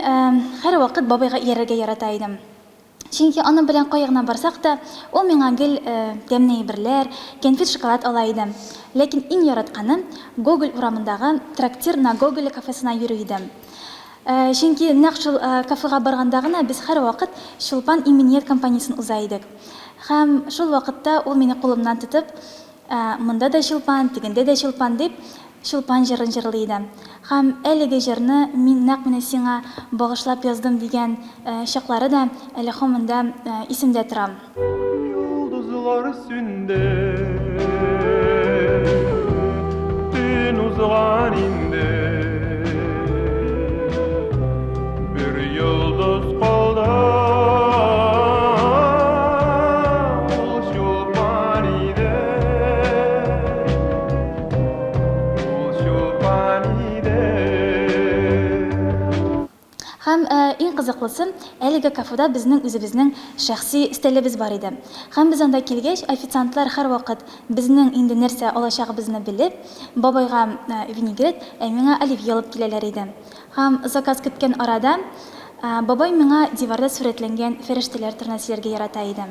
һәр вакыт бабайга иярергә ярата идем. Чөнки аның белән каягына барсак та, ул миңа гел тәмле әйберләр, кәнфит, шоколад ала иде. Ләкин иң яратканым Гоголь урамындагы трактир на Гоголе кафесына йөрү иде. Чөнки нәкъ шул кафега барганда гына без һәр вакыт Чулпан иминiyet компаниясын уза идек. Һәм шул вакытта ул мине кулымнан тотып, монда да Чулпан, тегендә дә Чулпан дип, Чулпан җырын җырлый иде. Һәм әлеге җырны мин нәкъ менә сиңа багышлап яздым дигән чаклары да әле һаман исемдә тора. Yıldızlar sünde, tün uzgan inde, bir yıldız kaldı, ol Çulpan ide, ol Çulpan ide. Һәм иң кызыклысы, әлеге кафеда безнең үзебезнең шәхси стилебез бар иде. Һәм без анда килгәч, официантлар һәр вакыт безнең инде нәрсә алачагыбызны белеп, бабайга винегрет, миңа оливье алып киләләр иде. Һәм заказ көткән арада бабай миңа диварда сурәтләнгән фәрештәләр турында сөйләргә ярата иде.